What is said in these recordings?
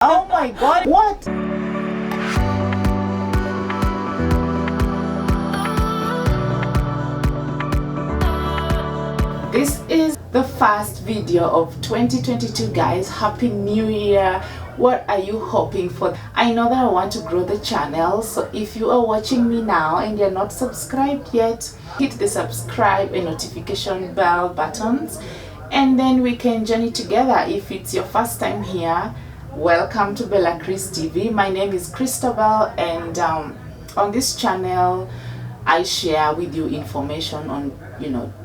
Oh my god, what? This is the first video of 2022, guys. Happy New Year. What are you hoping for? I know that I want to grow the channel, so if you are watching me now and you're not subscribed yet, hit the subscribe and notification bell buttons, and then we can journey together. If it's your first time here, welcome to BellachriseTv. My name is Christabel, and on this channel I share with you information on,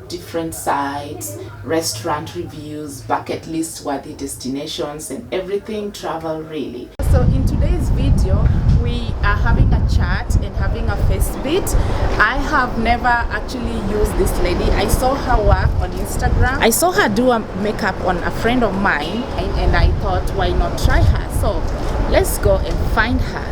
different sites, restaurant reviews, bucket list worthy destinations, and everything travel really. So in today's video we are having a chat and having a face bit. I have never actually used this lady. I saw her work on Instagram. I saw her do a makeup on a friend of mine, and I thought, why not try her? So let's go and find her.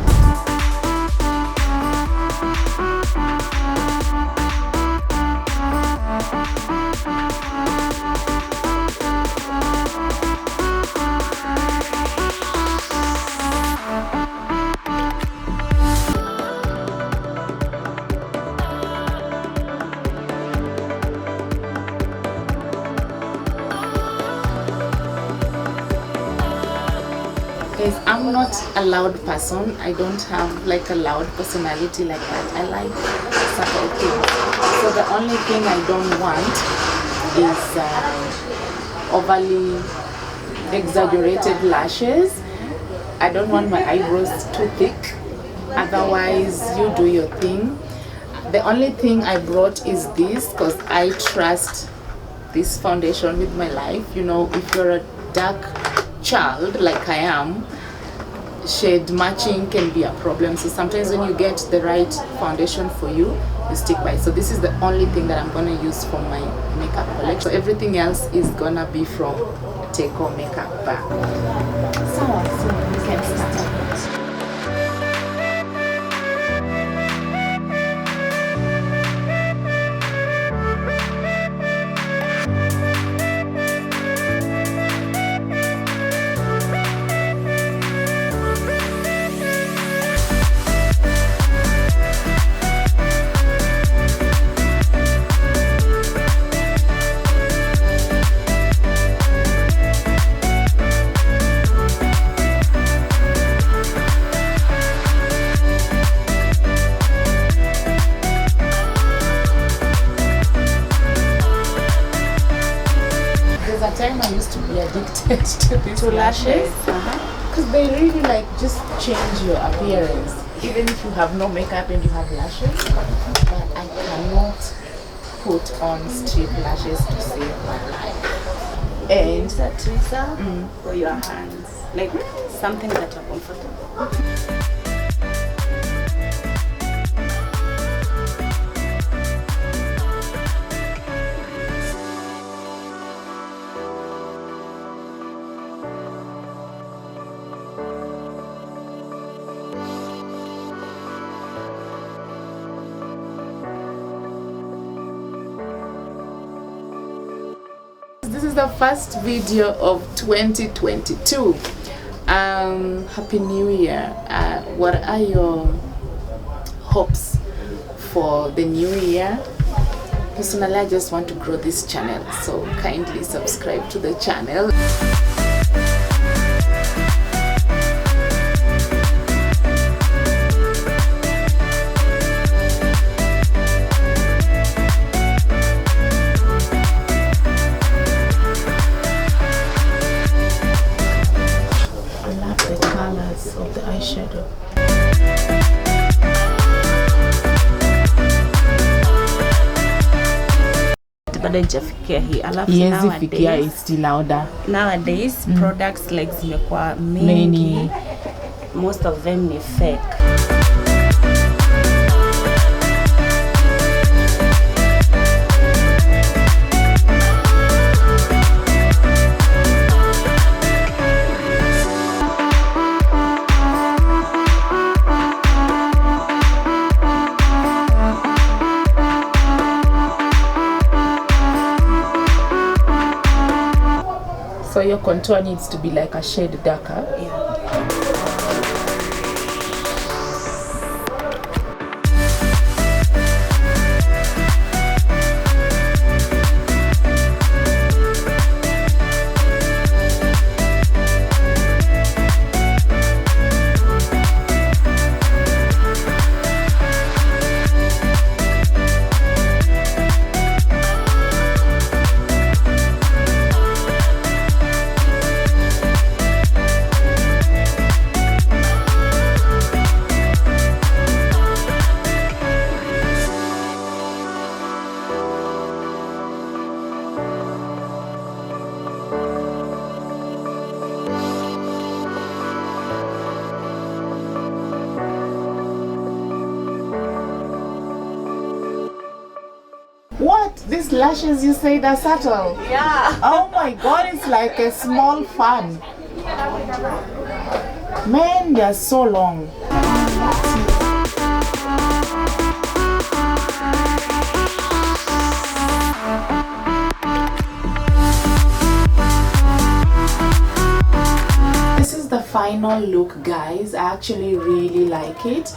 I'm not a loud person. I don't have like a loud personality like that. I like subtle things. So the only thing I don't want is overly exaggerated lashes. I don't want my eyebrows too thick. Otherwise, you do your thing. The only thing I brought is this because I trust this foundation with my life. If you're a dark child like I am, shade matching can be a problem. So sometimes when you get the right foundation for you, you stick by it. So this is the only thing that I'm gonna use for my makeup collection. So everything else is gonna be from Teco makeup bag. So we can start. I used to be addicted to these lashes because they really just change your appearance, even if you have no makeup and you have lashes. But I cannot put on strip lashes to save my life. And use a tweezer for your hands, like something that you're comfortable. This is the first video of 2022. Happy New Year. What are your hopes for the new year? Personally, I just want to grow this channel, so kindly subscribe to the channel. Of the eyeshadow. Is still louder. Nowadays products like zimekuwa many. Most of them ni fake. So your contour needs to be like a shade darker. Yeah. What? These lashes you said are subtle? Yeah. Oh my god, it's like a small fan. Man, they're so long. This is the final look, guys. I actually really like it.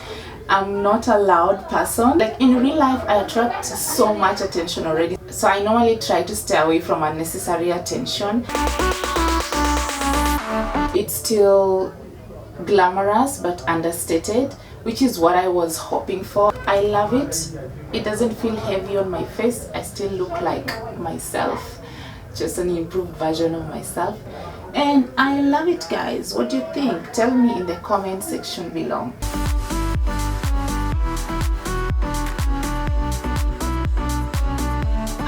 I'm not a loud person. Like in real life, I attract so much attention already. So I normally try to stay away from unnecessary attention. It's still glamorous but understated, which is what I was hoping for. I love it. It doesn't feel heavy on my face. I still look like myself, just an improved version of myself, and I love it, guys. What do you think? Tell me in the comment section below.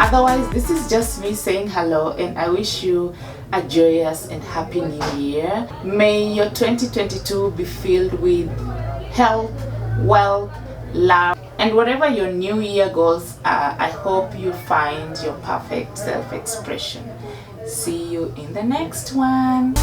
Otherwise, this is just me saying hello, and I wish you a joyous and happy new year. May your 2022 be filled with health, wealth, love, and whatever your new year goals are, I hope you find your perfect self-expression. See you in the next one.